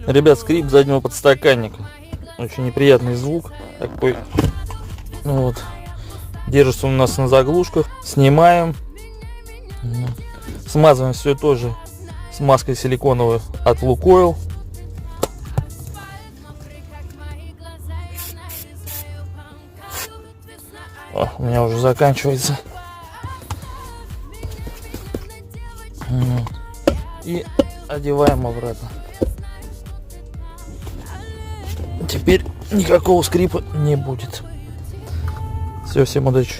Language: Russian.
Ребят, скрип заднего подстаканника. Очень неприятный звук такой. Ну вот. Держится он у нас на заглушках. Снимаем. Смазываем все тоже смазкой силиконовой от Лукойл. О, у меня уже заканчивается. И одеваем обратно. Теперь никакого скрипа не будет. Все, всем удачи.